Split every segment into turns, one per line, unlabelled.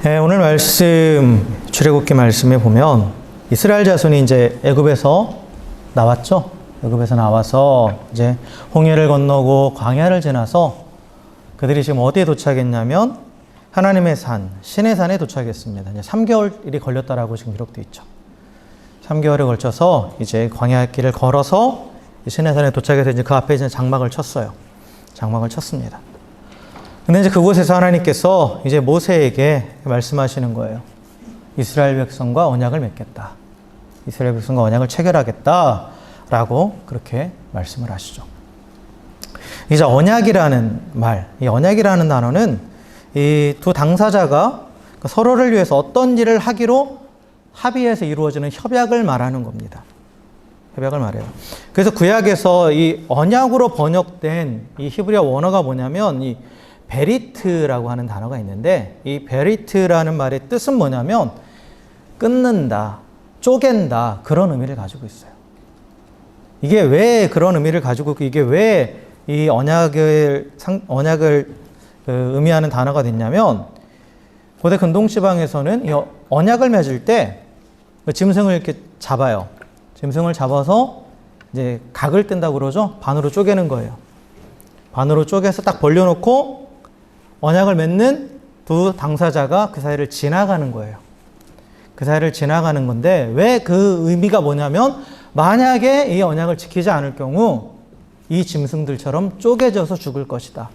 네, 오늘 말씀, 출애굽기 말씀에 보면 이스라엘 자손이 이제 애굽에서 나왔죠. 애굽에서 나와서 이제 홍해를 건너고 광야를 지나서 그들이 지금 어디에 도착했냐면 하나님의 산, 신의 산에 도착했습니다. 이제 3개월이 걸렸다라고 지금 기록되어 있죠. 3개월에 걸쳐서 이제 광야길을 걸어서 신의 산에 도착해서 이제 그 앞에 이제 장막을 쳤어요. 장막을 쳤습니다. 근데 이제 그곳에서 하나님께서 이제 모세에게 말씀하시는 거예요. 이스라엘 백성과 언약을 맺겠다. 이스라엘 백성과 언약을 체결하겠다. 라고 그렇게 말씀을 하시죠. 이제 언약이라는 말, 이 언약이라는 단어는 이 두 당사자가 서로를 위해서 어떤 일을 하기로 합의해서 이루어지는 협약을 말하는 겁니다. 협약을 말해요. 그래서 구약에서 이 언약으로 번역된 이 히브리어 원어가 뭐냐면 이 베리트라고 하는 단어가 있는데 이 베리트라는 말의 뜻은 뭐냐면 끊는다, 쪼갠다 그런 의미를 가지고 있어요. 이게 왜 그런 의미를 가지고 있고 이게 왜 이 언약을 의미하는 단어가 됐냐면 고대 근동지방에서는 이 언약을 맺을 때 짐승을 이렇게 잡아요. 짐승을 잡아서 이제 각을 뜬다고 그러죠. 반으로 쪼개는 거예요. 반으로 쪼개서 딱 벌려놓고 언약을 맺는 두 당사자가 그 사이를 지나가는 거예요. 그 사이를 지나가는 건데 왜 그 의미가 뭐냐면 만약에 이 언약을 지키지 않을 경우 이 짐승들처럼 쪼개져서 죽을 것이다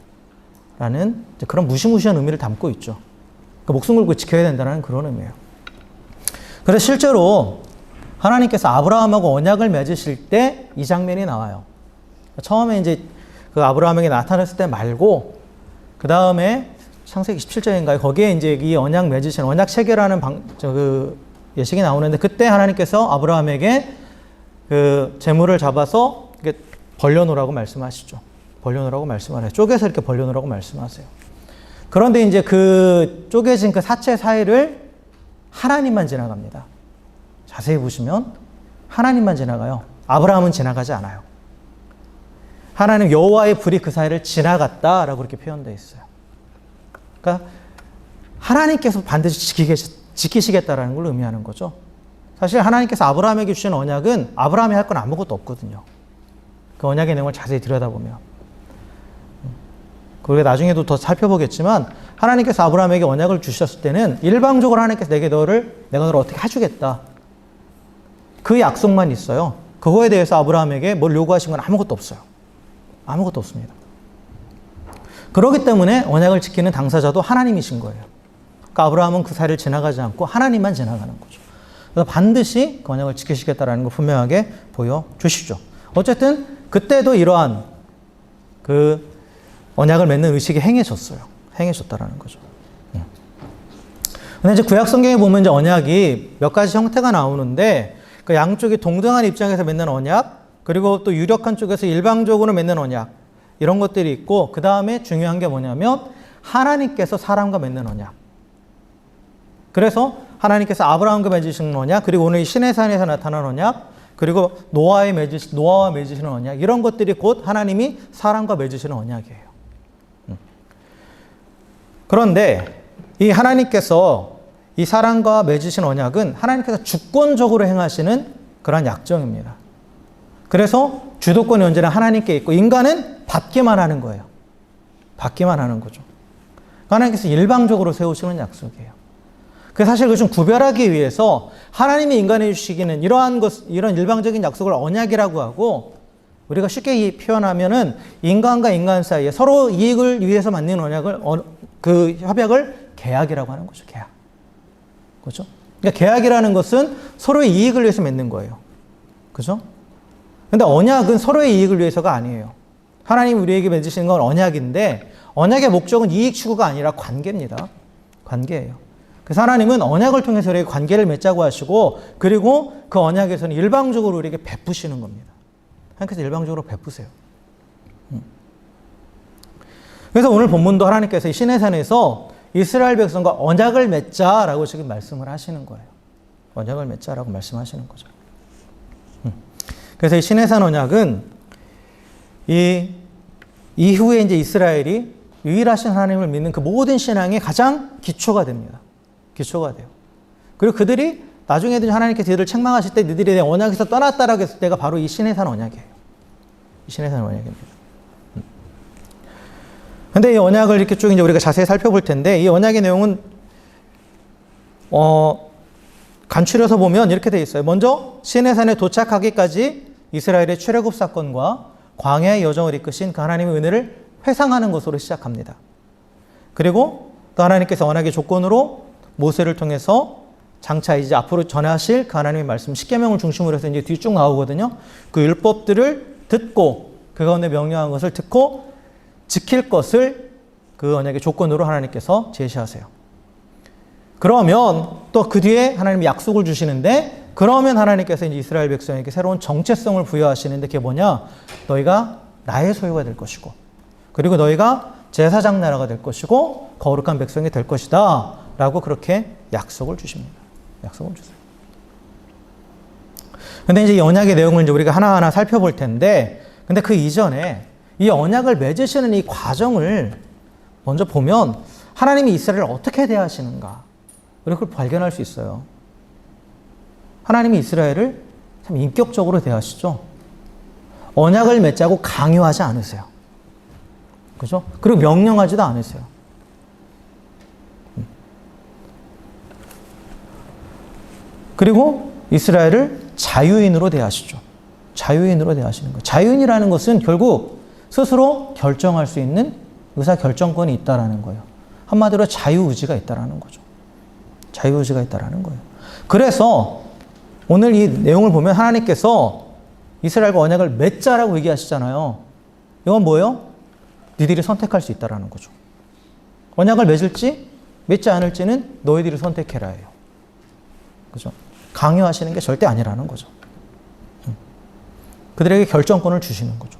라는 그런 무시무시한 의미를 담고 있죠. 그러니까 목숨 걸고 지켜야 된다는 그런 의미예요. 그래서 실제로 하나님께서 아브라함하고 언약을 맺으실 때 이 장면이 나와요. 처음에 이제 그 아브라함에게 나타났을 때 말고 그 다음에 창세기 27장인가요? 거기에 이제 이 언약 맺으신 언약 체계라는 예식이 나오는데 그때 하나님께서 아브라함에게 그 재물을 잡아서 이렇게 벌려놓으라고 말씀하시죠. 벌려놓으라고 말씀을 해요. 쪼개서 이렇게 벌려놓으라고 말씀하세요. 그런데 이제 그 쪼개진 그 사체 사이를 하나님만 지나갑니다. 자세히 보시면 하나님만 지나가요. 아브라함은 지나가지 않아요. 하나님 여호와의 불이 그 사이를 지나갔다라고 그렇게 표현되어 있어요. 그러니까 하나님께서 반드시 지키시겠다라는 걸 의미하는 거죠. 사실 하나님께서 아브라함에게 주신 언약은 아브라함이 할 건 아무것도 없거든요. 그 언약의 내용을 자세히 들여다보면. 그리고 나중에도 더 살펴보겠지만 하나님께서 아브라함에게 언약을 주셨을 때는 일방적으로 하나님께서 내가 너를 어떻게 해주겠다. 그 약속만 있어요. 그거에 대해서 아브라함에게 뭘 요구하신 건 아무것도 없어요. 아무것도 없습니다. 그렇기 때문에 언약을 지키는 당사자도 하나님이신 거예요. 그러니까 아브라함은 그 사이를 지나가지 않고 하나님만 지나가는 거죠. 그래서 반드시 그 언약을 지키시겠다라는 걸 분명하게 보여주시죠. 어쨌든 그때도 이러한 그 언약을 맺는 의식이 행해졌어요. 행해졌다라는 거죠. 근데 이제 구약 성경에 보면 이제 언약이 몇 가지 형태가 나오는데 그 양쪽이 동등한 입장에서 맺는 언약, 그리고 또 유력한 쪽에서 일방적으로 맺는 언약, 이런 것들이 있고, 그 다음에 중요한 게 뭐냐면 하나님께서 사람과 맺는 언약. 그래서 하나님께서 아브라함과 맺으시는 언약, 그리고 오늘 신의 산에서 나타난 언약, 그리고 노아와 맺으시는 언약, 이런 것들이 곧 하나님이 사람과 맺으시는 언약이에요. 그런데 이 하나님께서 이 사람과 맺으신 언약은 하나님께서 주권적으로 행하시는 그런 약정입니다. 그래서 주도권이 언제나 하나님께 있고 인간은 받기만 하는 거예요. 받기만 하는 거죠. 하나님께서 일방적으로 세우시는 약속이에요. 그 사실 그걸 좀 구별하기 위해서 하나님이 인간에 주시기는 이런 일방적인 약속을 언약이라고 하고, 우리가 쉽게 표현하면은 인간과 인간 사이에 서로 이익을 위해서 맺는 언약을 그 협약을 계약이라고 하는 거죠. 계약. 그렇죠? 그러니까 계약이라는 것은 서로의 이익을 위해서 맺는 거예요. 그죠? 근데 언약은 서로의 이익을 위해서가 아니에요. 하나님이 우리에게 맺으시는 건 언약인데 언약의 목적은 이익 추구가 아니라 관계입니다. 관계예요. 그래서 하나님은 언약을 통해서 우리에게 관계를 맺자고 하시고, 그리고 그 언약에서는 일방적으로 우리에게 베푸시는 겁니다. 하나님께서 일방적으로 베푸세요. 그래서 오늘 본문도 하나님께서 이 신의 산에서 이스라엘 백성과 언약을 맺자라고 지금 말씀을 하시는 거예요. 언약을 맺자라고 말씀하시는 거죠. 그래서 이 신의 산 언약은 이 이후에 이제 이스라엘이 유일하신 하나님을 믿는 그 모든 신앙의 가장 기초가 됩니다. 기초가 돼요. 그리고 그들이 나중에도 하나님께서 이들을 책망하실 때 너희들이 내 언약에서 떠났다라고 했을 때가 바로 이 신의 산 언약이에요. 이 신의 산 언약입니다. 근데 이 언약을 이렇게 쭉 이제 우리가 자세히 살펴볼 텐데 이 언약의 내용은 간추려서 보면 이렇게 되어 있어요. 먼저 신의 산에 도착하기까지 이스라엘의 출애굽 사건과 광야의 여정을 이끄신 그 하나님의 은혜를 회상하는 것으로 시작합니다. 그리고 또 하나님께서 언약의 조건으로 모세를 통해서 장차 이제 앞으로 전하실 그 하나님의 말씀 십계명을 중심으로 해서 이제 뒤 쭉 나오거든요. 그 율법들을 듣고 그 가운데 명령한 것을 듣고 지킬 것을 그 언약의 조건으로 하나님께서 제시하세요. 그러면 또 그 뒤에 하나님이 약속을 주시는데 그러면 하나님께서 이제 이스라엘 백성에게 새로운 정체성을 부여하시는데 그게 뭐냐? 너희가 나의 소유가 될 것이고 그리고 너희가 제사장 나라가 될 것이고 거룩한 백성이 될 것이다 라고 그렇게 약속을 주십니다. 약속을 주세요. 근데 이제 이 언약의 내용을 이제 우리가 하나하나 살펴볼 텐데 근데 그 이전에 이 언약을 맺으시는 이 과정을 먼저 보면 하나님이 이스라엘을 어떻게 대하시는가 우리가 그걸 발견할 수 있어요. 하나님이 이스라엘을 참 인격적으로 대하시죠. 언약을 맺자고 강요하지 않으세요. 그죠? 그리고 명령하지도 않으세요. 그리고 이스라엘을 자유인으로 대하시죠. 자유인으로 대하시는 거예요. 자유인이라는 것은 결국 스스로 결정할 수 있는 의사결정권이 있다라는 거예요. 한마디로 자유의지가 있다라는 거죠. 자유의지가 있다라는 거예요. 그래서 오늘 이 내용을 보면 하나님께서 이스라엘과 언약을 맺자라고 얘기하시잖아요. 이건 뭐예요? 니들이 선택할 수 있다라는 거죠. 언약을 맺을지 맺지 않을지는 너희들이 선택해라예요. 그죠? 강요하시는 게 절대 아니라는 거죠. 그들에게 결정권을 주시는 거죠.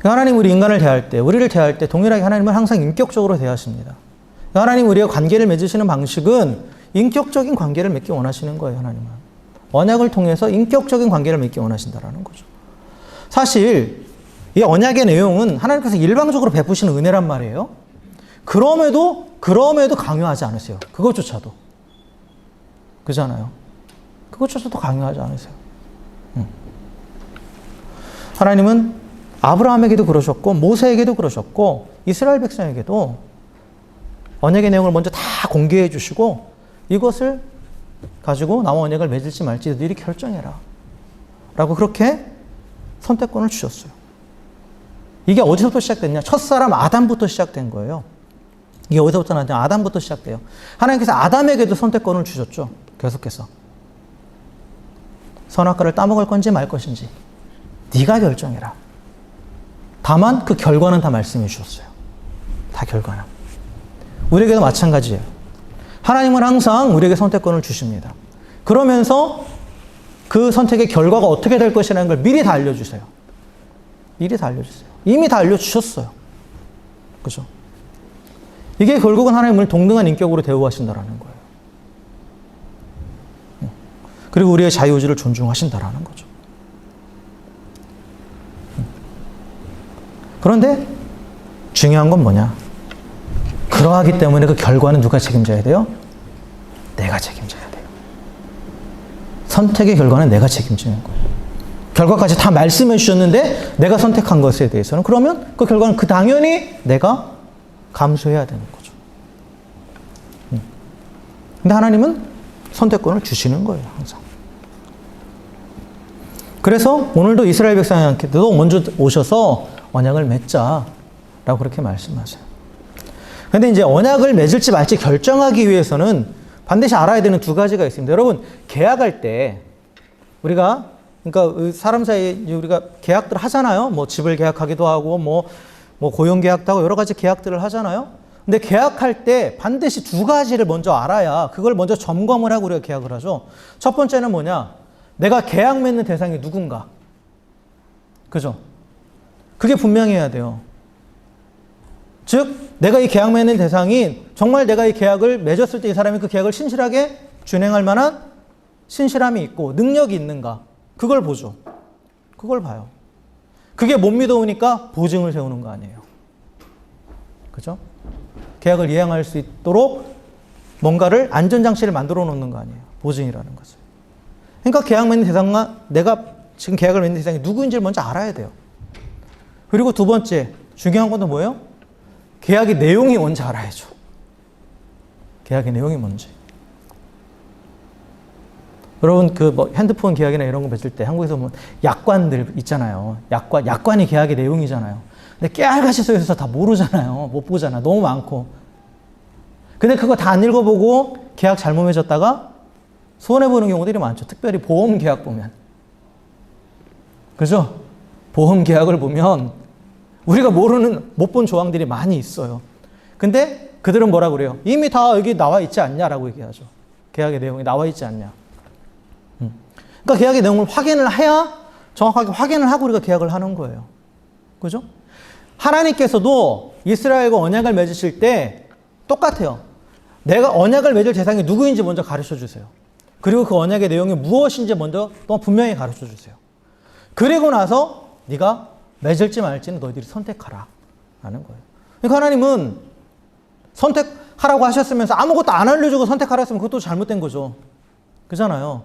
하나님 우리 인간을 대할 때, 우리를 대할 때 동일하게 하나님은 항상 인격적으로 대하십니다. 하나님 우리와 관계를 맺으시는 방식은 인격적인 관계를 맺기 원하시는 거예요. 하나님은. 언약을 통해서 인격적인 관계를 맺기 원하신다라는 거죠. 사실 이 언약의 내용은 하나님께서 일방적으로 베푸시는 은혜란 말이에요. 그럼에도 강요하지 않으세요. 그것조차도. 그잖아요. 그것조차도 강요하지 않으세요. 하나님은 아브라함에게도 그러셨고 모세에게도 그러셨고 이스라엘 백성에게도 언약의 내용을 먼저 다 공개해 주시고 이것을 가지고 나와 언약을 맺을지 말지 너희들이 결정해라 라고 그렇게 선택권을 주셨어요. 이게 어디서부터 시작됐냐? 첫사람 아담부터 시작된 거예요. 이게 어디서부터 나왔냐? 아담부터 시작돼요. 하나님께서 아담에게도 선택권을 주셨죠. 계속해서. 선악과를 따먹을 건지 말 것인지 네가 결정해라. 다만 그 결과는 다 말씀해 주셨어요. 다 결과는. 우리에게도 마찬가지예요. 하나님은 항상 우리에게 선택권을 주십니다. 그러면서 그 선택의 결과가 어떻게 될 것이라는 걸 미리 다 알려주세요. 미리 다 알려주세요. 이미 다 알려주셨어요. 그죠? 이게 결국은 하나님을 동등한 인격으로 대우하신다라는 거예요. 그리고 우리의 자유의지를 존중하신다라는 거죠. 그런데 중요한 건 뭐냐? 그러하기 때문에 그 결과는 누가 책임져야 돼요? 내가 책임져야 돼요. 선택의 결과는 내가 책임지는 거예요. 결과까지 다 말씀해 주셨는데 내가 선택한 것에 대해서는 그러면 그 결과는 그 당연히 내가 감수해야 되는 거죠. 근데 하나님은 선택권을 주시는 거예요. 항상. 그래서 오늘도 이스라엘 백성한테도 먼저 오셔서 언약을 맺자라고 그렇게 말씀하세요. 그런데 이제 언약을 맺을지 말지 결정하기 위해서는 반드시 알아야 되는 두 가지가 있습니다. 여러분, 계약할 때 우리가 그러니까 사람 사이에 우리가 계약들을 하잖아요. 뭐 집을 계약하기도 하고 뭐 고용 계약도 하고 여러 가지 계약들을 하잖아요. 근데 계약할 때 반드시 두 가지를 먼저 알아야 그걸 먼저 점검을 하고 우리가 계약을 하죠. 첫 번째는 뭐냐? 내가 계약 맺는 대상이 누군가. 그죠? 그게 분명해야 돼요. 즉 내가 이 계약 맺는 대상이 정말 내가 이 계약을 맺었을 때 이 사람이 그 계약을 신실하게 준행할 만한 신실함이 있고 능력이 있는가. 그걸 보죠. 그걸 봐요. 그게 못 믿어오니까 보증을 세우는 거 아니에요. 그죠? 계약을 이행할 수 있도록 뭔가를 안전장치를 만들어 놓는 거 아니에요. 보증이라는 것을. 그러니까 계약 맺는 대상과 내가 지금 계약을 맺는 대상이 누구인지를 먼저 알아야 돼요. 그리고 두 번째 중요한 건 또 뭐예요? 계약의 내용이 뭔지 알아야죠. 계약의 내용이 뭔지. 여러분 그 뭐 핸드폰 계약이나 이런 거 맺을 때 한국에서 뭐 약관들 있잖아요. 약관이 계약의 내용이잖아요. 근데 깨알같이 써있어서 다 모르잖아요. 못 보잖아. 너무 많고. 근데 그거 다 안 읽어보고 계약 잘못 맺었다가 손해보는 경우들이 많죠. 특별히 보험 계약 보면. 그죠? 보험 계약을 보면 우리가 모르는, 못 본 조항들이 많이 있어요. 근데 그들은 뭐라 그래요? 이미 다 여기 나와 있지 않냐라고 얘기하죠. 계약의 내용이 나와 있지 않냐. 그러니까 계약의 내용을 확인을 해야 정확하게 확인을 하고 우리가 계약을 하는 거예요. 그죠? 하나님께서도 이스라엘과 언약을 맺으실 때 똑같아요. 내가 언약을 맺을 대상이 누구인지 먼저 가르쳐 주세요. 그리고 그 언약의 내용이 무엇인지 먼저 또 분명히 가르쳐 주세요. 그리고 나서 네가 맺을지 말지는 너희들이 선택하라 라는 거예요. 그러니까 하나님은 선택하라고 하셨으면서 아무것도 안 알려주고 선택하라 했으면 그것도 잘못된 거죠. 그잖아요.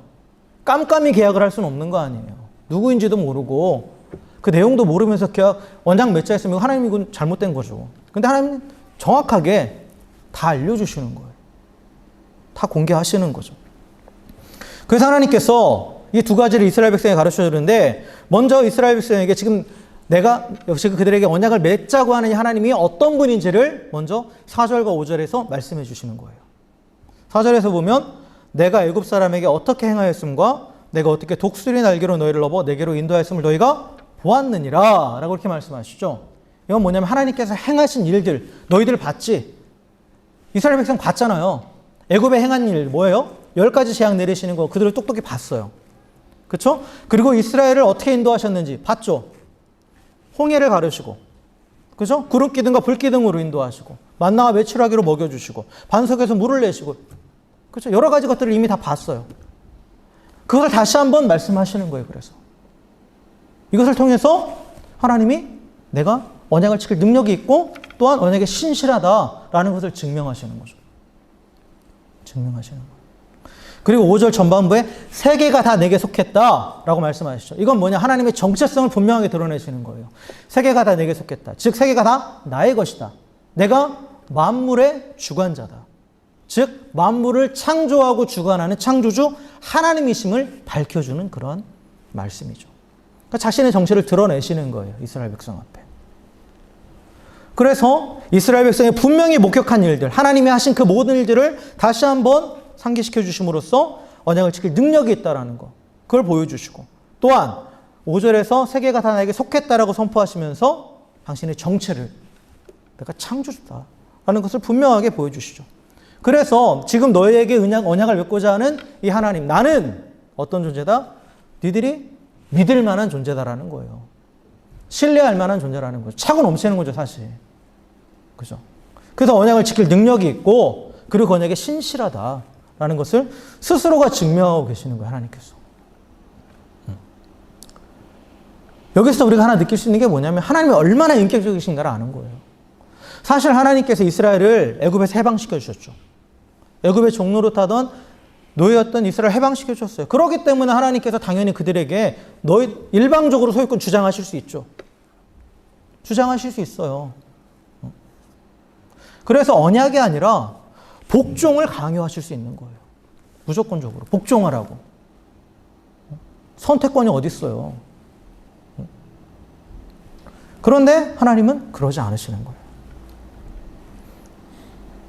깜깜이 계약을 할 수는 없는 거 아니에요. 누구인지도 모르고 그 내용도 모르면서 계약 원장 맺자 했으면 하나님 이건 잘못된 거죠. 근데 하나님은 정확하게 다 알려주시는 거예요. 다 공개하시는 거죠. 그래서 하나님께서 이 두 가지를 이스라엘 백성에게 가르쳐 주는데 먼저 이스라엘 백성에게 지금 내가 역시 그들에게 언약을 맺자고 하는 이 하나님이 어떤 분인지를 먼저 4절과 5절에서 말씀해 주시는 거예요. 4절에서 보면 내가 애굽 사람에게 어떻게 행하였음과 내가 어떻게 독수리 날개로 너희를 넘어 내게로 인도하였음을 너희가 보았느니라 라고 이렇게 말씀하시죠. 이건 뭐냐면 하나님께서 행하신 일들 너희들 봤지? 이스라엘 백성 봤잖아요. 애굽에 행한 일 뭐예요? 10가지 재앙 내리시는 거 그들을 똑똑히 봤어요. 그렇죠? 그리고 이스라엘을 어떻게 인도하셨는지 봤죠. 홍해를 가르시고 그죠? 구름 기둥과 불 기둥으로 인도하시고 만나와 메추라기로 먹여주시고 반석에서 물을 내시고 그렇죠? 여러 가지 것들을 이미 다 봤어요. 그것을 다시 한번 말씀하시는 거예요. 그래서 이것을 통해서 하나님이 내가 언약을 지킬 능력이 있고 또한 언약에 신실하다라는 것을 증명하시는 거죠. 증명하시는 거예요. 그리고 5절 전반부에 세계가 다 내게 속했다라고 말씀하시죠. 이건 뭐냐? 하나님의 정체성을 분명하게 드러내시는 거예요. 세계가 다 내게 속했다. 즉 세계가 다 나의 것이다. 내가 만물의 주관자다. 즉 만물을 창조하고 주관하는 창조주 하나님이심을 밝혀주는 그런 말씀이죠. 그러니까 자신의 정체를 드러내시는 거예요. 이스라엘 백성 앞에. 그래서 이스라엘 백성이 분명히 목격한 일들, 하나님이 하신 그 모든 일들을 다시 한번 상기시켜 주심으로써 언약을 지킬 능력이 있다는 거, 그걸 보여주시고 또한 5절에서 세계가 다 나에게 속했다라고 선포하시면서 당신의 정체를 내가 창조주다라는 것을 분명하게 보여주시죠. 그래서 지금 너희에게 언약을 맺고자 하는 이 하나님, 나는 어떤 존재다? 니들이 믿을 만한 존재다라는 거예요. 신뢰할 만한 존재라는 거죠. 차고 넘치는 거죠, 사실. 그죠? 그래서 언약을 지킬 능력이 있고 그리고 언약에 신실하다라는 것을 스스로가 증명하고 계시는 거예요, 하나님께서. 여기서 우리가 하나 느낄 수 있는 게 뭐냐면 하나님이 얼마나 인격적이신가를 아는 거예요. 사실 하나님께서 이스라엘을 애굽에서 해방시켜 주셨죠. 애굽의 종로로 타던 노예였던 이스라엘 해방시켜 주셨어요. 그렇기 때문에 하나님께서 당연히 그들에게 너희 일방적으로 소유권 주장하실 수 있죠. 주장하실 수 있어요. 그래서 언약이 아니라 복종을 강요하실 수 있는 거예요. 무조건적으로 복종하라고. 선택권이 어디 있어요? 그런데 하나님은 그러지 않으시는 거예요.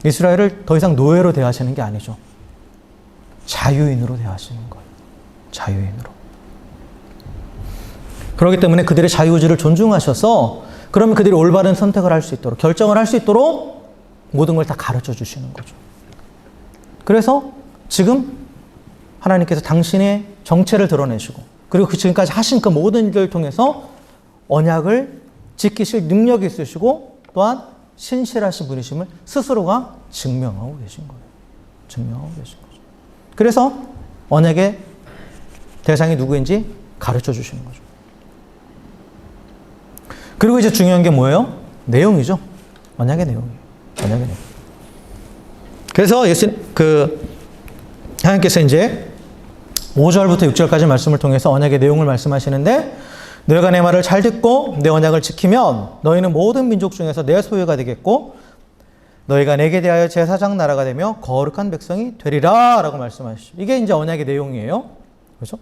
이스라엘을 더 이상 노예로 대하시는 게 아니죠. 자유인으로 대하시는 거예요. 자유인으로. 그렇기 때문에 그들의 자유의지를 존중하셔서 그러면 그들이 올바른 선택을 할 수 있도록, 결정을 할 수 있도록 모든 걸 다 가르쳐 주시는 거죠. 그래서 지금 하나님께서 당신의 정체를 드러내시고 그리고 그 지금까지 하신 그 모든 일들을 통해서 언약을 지키실 능력이 있으시고 또한 신실하신 분이심을 스스로가 증명하고 계신 거예요. 증명하고 계신 거죠. 그래서 언약의 대상이 누구인지 가르쳐 주시는 거죠. 그리고 이제 중요한 게 뭐예요? 내용이죠. 언약의 내용이에요. 언약의 내용. 그래서 하나님께서 이제 5절부터 6절까지 말씀을 통해서 언약의 내용을 말씀하시는데, 너희가 내 말을 잘 듣고 내 언약을 지키면 너희는 모든 민족 중에서 내 소유가 되겠고 너희가 내게 대하여 제사장 나라가 되며 거룩한 백성이 되리라 라고 말씀하시죠. 이게 이제 언약의 내용이에요. 그렇죠?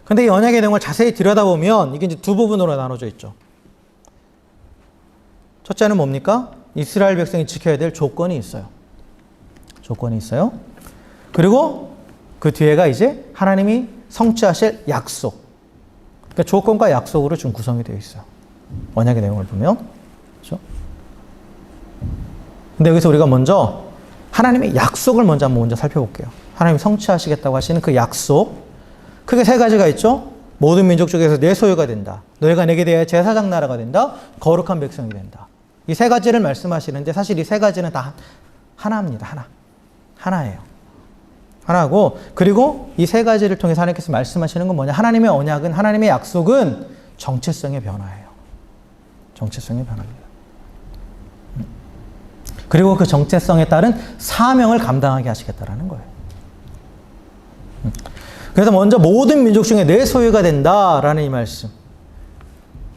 근데 이 언약의 내용을 자세히 들여다보면 이게 이제 두 부분으로 나눠져 있죠. 첫째는 뭡니까? 이스라엘 백성이 지켜야 될 조건이 있어요. 조건이 있어요. 그리고 그 뒤에가 이제 하나님이 성취하실 약속. 그러니까 조건과 약속으로 좀 구성이 되어 있어요. 언약의 내용을 보면. 그렇죠? 근데 여기서 우리가 먼저 하나님의 약속을 먼저 살펴볼게요. 하나님이 성취하시겠다고 하시는 그 약속. 크게 세 가지가 있죠. 모든 민족 중에서 내 소유가 된다. 너희가 내게 대하여 제사장 나라가 된다. 거룩한 백성이 된다. 이 세 가지를 말씀하시는데 사실 이 세 가지는 다 하나입니다. 하나예요. 하나고, 그리고 이 세 가지를 통해서 하나님께서 말씀하시는 건 뭐냐? 하나님의 언약은, 하나님의 약속은 정체성의 변화예요. 정체성의 변화입니다. 그리고 그 정체성에 따른 사명을 감당하게 하시겠다라는 거예요. 그래서 먼저 모든 민족 중에 내 소유가 된다라는 이 말씀.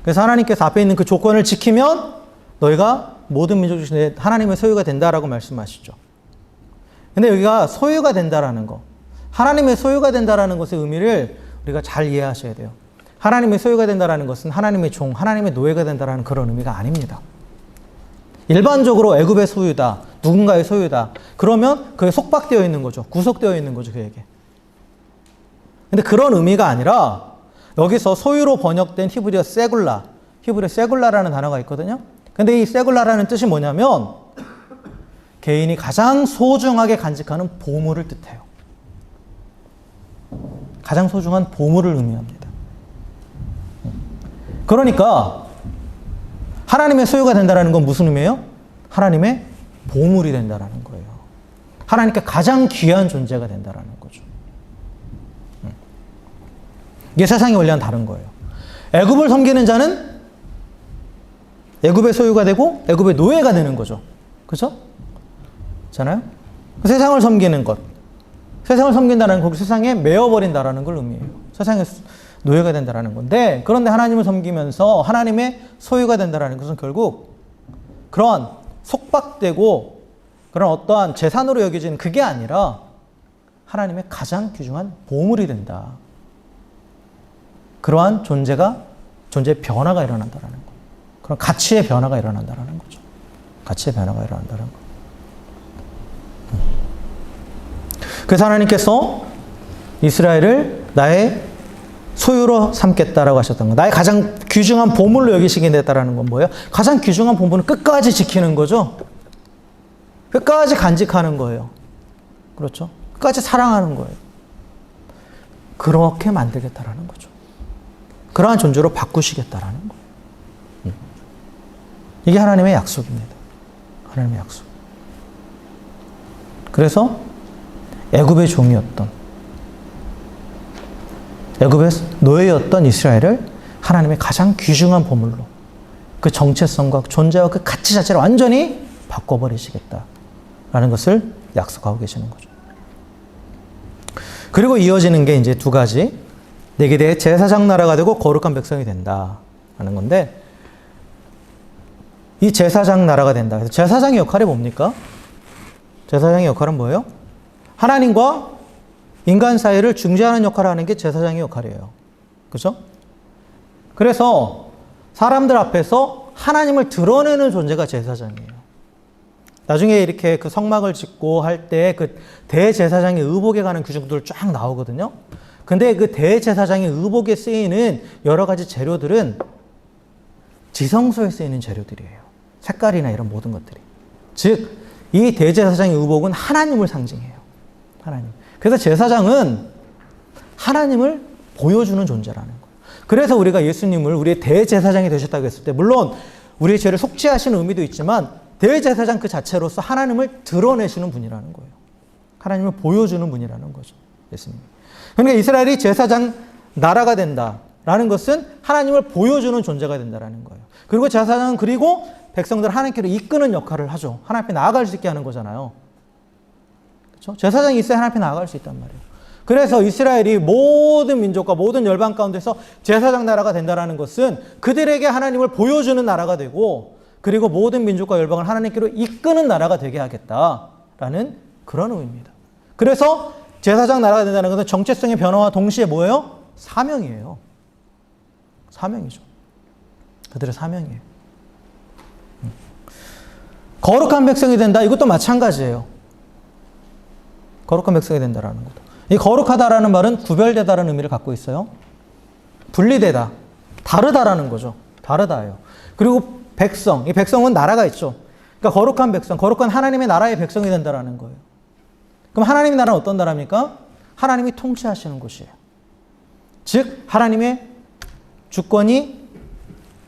그래서 하나님께서 앞에 있는 그 조건을 지키면 너희가 모든 민족 중에 하나님의 소유가 된다라고 말씀하시죠. 근데 여기가 소유가 된다라는 거, 하나님의 소유가 된다라는 것의 의미를 우리가 잘 이해하셔야 돼요. 하나님의 소유가 된다라는 것은 하나님의 종, 하나님의 노예가 된다라는 그런 의미가 아닙니다. 일반적으로 애굽의 소유다, 누군가의 소유다, 그러면 그게 속박되어 있는 거죠. 구속되어 있는 거죠, 그에게. 근데 그런 의미가 아니라 여기서 소유로 번역된 히브리어 세굴라, 히브리어 세굴라라는 단어가 있거든요. 근데 이 세굴라라는 뜻이 뭐냐면 개인이 가장 소중하게 간직하는 보물을 뜻해요. 가장 소중한 보물을 의미합니다. 그러니까 하나님의 소유가 된다는 건 무슨 의미예요? 하나님의 보물이 된다는 거예요. 하나님께 가장 귀한 존재가 된다는 거죠. 이게 세상의 원리와는 다른 거예요. 애굽을 섬기는 자는 애굽의 소유가 되고 애굽의 노예가 되는 거죠. 그렇죠? 잖아요? 세상을 섬기는 것. 세상을 섬긴다는 건 세상에 매여버린다라는 걸 의미해요. 세상의 노예가 된다라는 건데, 그런데 하나님을 섬기면서 하나님의 소유가 된다라는 것은 결국 그런 속박되고 그런 어떠한 재산으로 여겨지는 그게 아니라 하나님의 가장 귀중한 보물이 된다. 그러한 존재의 변화가 일어난다라는 거. 그런 가치의 변화가 일어난다라는 거죠. 가치의 변화가 일어난다는 거. 그래서 하나님께서 이스라엘을 나의 소유로 삼겠다라고 하셨던 거. 나의 가장 귀중한 보물로 여기시게 됐다라는 건 뭐예요? 가장 귀중한 보물은 끝까지 지키는 거죠. 끝까지 간직하는 거예요. 그렇죠? 끝까지 사랑하는 거예요. 그렇게 만들겠다라는 거죠. 그러한 존재로 바꾸시겠다라는 거예요. 이게 하나님의 약속입니다. 하나님의 약속. 그래서 애굽의 종이었던, 애굽의 노예였던 이스라엘을 하나님의 가장 귀중한 보물로 그 정체성과 존재와 그 가치 자체를 완전히 바꿔버리시겠다라는 것을 약속하고 계시는 거죠. 그리고 이어지는 게 이제 두 가지. 내게 대해 제사장 나라가 되고 거룩한 백성이 된다라는 건데, 이 제사장 나라가 된다. 그래서 제사장의 역할이 뭡니까? 제사장의 역할은 뭐예요? 하나님과 인간 사이를 중재하는 역할을 하는 게 제사장의 역할이에요. 그렇죠? 그래서 사람들 앞에서 하나님을 드러내는 존재가 제사장이에요. 나중에 이렇게 그 성막을 짓고 할 때 그 대제사장의 의복에 관한 규정들 쫙 나오거든요. 근데 그 대제사장의 의복에 쓰이는 여러 가지 재료들은 지성소에 쓰이는 재료들이에요. 색깔이나 이런 모든 것들이. 즉, 이 대제사장의 의복은 하나님을 상징해요. 하나님. 그래서 제사장은 하나님을 보여주는 존재라는 거예요. 그래서 우리가 예수님을 우리의 대제사장이 되셨다고 했을 때, 물론 우리의 죄를 속죄하시는 의미도 있지만 대제사장 그 자체로서 하나님을 드러내시는 분이라는 거예요. 하나님을 보여주는 분이라는 거죠. 예수님. 그러니까 이스라엘이 제사장 나라가 된다라는 것은 하나님을 보여주는 존재가 된다라는 거예요. 그리고 제사장은 그리고 백성들을 하나님께로 이끄는 역할을 하죠. 하나님 앞에 나아갈 수 있게 하는 거잖아요. 그렇죠? 제사장이 있어야 하나님 앞에 나아갈 수 있단 말이에요. 그래서 이스라엘이 모든 민족과 모든 열방 가운데서 제사장 나라가 된다는 것은 그들에게 하나님을 보여주는 나라가 되고 그리고 모든 민족과 열방을 하나님께로 이끄는 나라가 되게 하겠다라는 그런 의미입니다. 그래서 제사장 나라가 된다는 것은 정체성의 변화와 동시에 뭐예요? 사명이에요. 사명이죠. 그들의 사명이에요. 거룩한 백성이 된다. 이것도 마찬가지예요. 거룩한 백성이 된다라는 것도. 이 거룩하다라는 말은 구별되다라는 의미를 갖고 있어요. 분리되다, 다르다라는 거죠. 다르다예요. 그리고 백성, 이 백성은 나라가 있죠. 그러니까 거룩한 백성, 거룩한 하나님의 나라의 백성이 된다라는 거예요. 그럼 하나님의 나라는 어떤 나라입니까? 하나님이 통치하시는 곳이에요. 즉 하나님의 주권이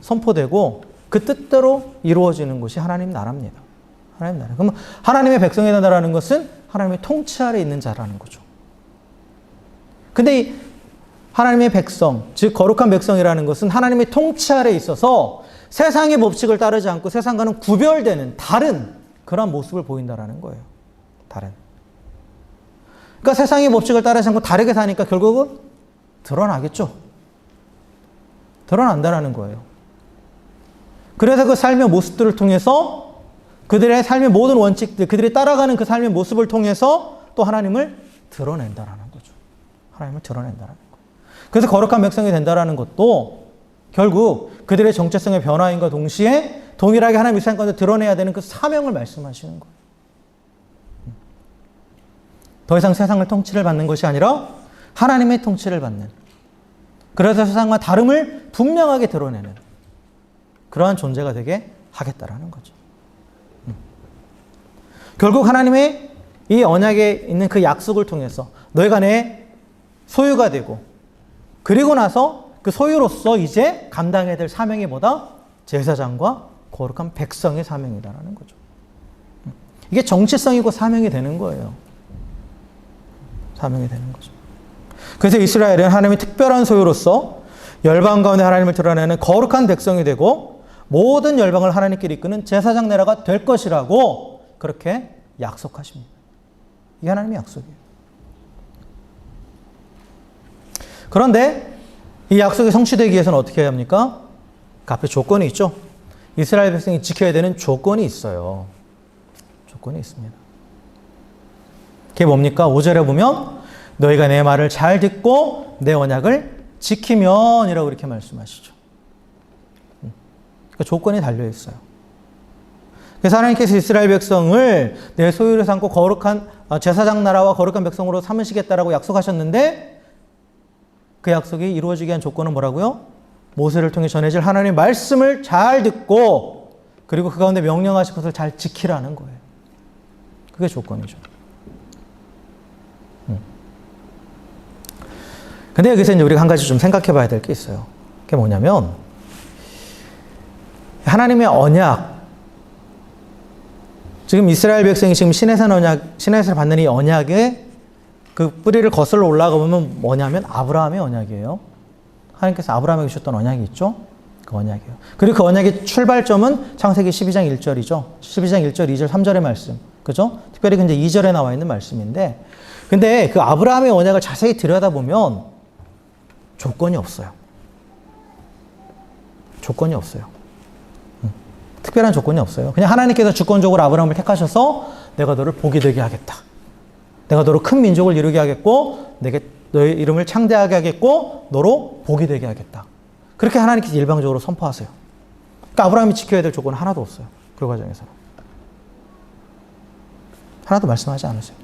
선포되고 그 뜻대로 이루어지는 곳이 하나님 나라입니다. 하나님 나라. 그럼 하나님의 백성이 된다라는 것은 하나님의 통치 아래 있는 자라는 거죠. 근데 이 하나님의 백성, 즉 거룩한 백성이라는 것은 하나님의 통치 아래 있어서 세상의 법칙을 따르지 않고 세상과는 구별되는 다른 그런 모습을 보인다라는 거예요. 다른. 그러니까 세상의 법칙을 따르지 않고 다르게 사니까 결국은 드러나겠죠. 드러난다라는 거예요. 그래서 그 삶의 모습들을 통해서 그들의 삶의 모든 원칙들, 그들이 따라가는 그 삶의 모습을 통해서 또 하나님을 드러낸다라는 거죠. 하나님을 드러낸다라는 거예요. 그래서 거룩한 백성이 된다라는 것도 결국 그들의 정체성의 변화인과 동시에 동일하게 하나님의 세상 가운데 드러내야 되는 그 사명을 말씀하시는 거예요. 더 이상 세상을 통치를 받는 것이 아니라 하나님의 통치를 받는, 그래서 세상과 다름을 분명하게 드러내는 그러한 존재가 되게 하겠다라는 거죠. 결국 하나님의 이 언약에 있는 그 약속을 통해서 너희가 내 소유가 되고 그리고 나서 그 소유로서 이제 감당해야 될 사명이 뭐다? 제사장과 거룩한 백성의 사명이다라는 거죠. 이게 정체성이고 사명이 되는 거예요. 사명이 되는 거죠. 그래서 이스라엘은 하나님의 특별한 소유로서 열방 가운데 하나님을 드러내는 거룩한 백성이 되고 모든 열방을 하나님께 이끄는 제사장 나라가 될 것이라고 그렇게 약속하십니다. 이게 하나님의 약속이에요. 그런데 이 약속이 성취되기 위해서는 어떻게 해야 합니까? 그 앞에 조건이 있죠. 이스라엘 백성이 지켜야 되는 조건이 있어요. 조건이 있습니다. 그게 뭡니까? 5절에 보면 너희가 내 말을 잘 듣고 내 언약을 지키면 이라고 이렇게 말씀하시죠. 그러니까 조건이 달려있어요. 그래서 하나님께서 이스라엘 백성을 내 소유로 삼고 거룩한 제사장 나라와 거룩한 백성으로 삼으시겠다라고 약속하셨는데 그 약속이 이루어지게 한 조건은 뭐라고요? 모세를 통해 전해질 하나님의 말씀을 잘 듣고 그리고 그 가운데 명령하신 것을 잘 지키라는 거예요. 그게 조건이죠. 근데 여기서 이제 우리가 한 가지 좀 생각해 봐야 될 게 있어요. 그게 뭐냐면 하나님의 언약, 지금 이스라엘 백성이 지금 시내산 언약, 시내에서 받는 이 언약의 그 뿌리를 거슬러 올라가 보면 뭐냐면 아브라함의 언약이에요. 하나님께서 아브라함에게 주셨던 언약이 있죠. 그 언약이에요. 그리고 그 언약의 출발점은 창세기 12장 1절이죠. 12장 1절, 2절, 3절의 말씀. 그죠? 특별히 이제 2절에 나와 있는 말씀인데, 근데 그 아브라함의 언약을 자세히 들여다보면 조건이 없어요. 조건이 없어요. 특별한 조건이 없어요. 그냥 하나님께서 주권적으로 아브라함을 택하셔서 내가 너를 복이 되게 하겠다. 내가 너로 큰 민족을 이루게 하겠고 내게 너의 이름을 창대하게 하겠고 너로 복이 되게 하겠다. 그렇게 하나님께서 일방적으로 선포하세요. 그러니까 아브라함이 지켜야 될 조건은 하나도 없어요. 그 과정에서는. 하나도 말씀하지 않으세요.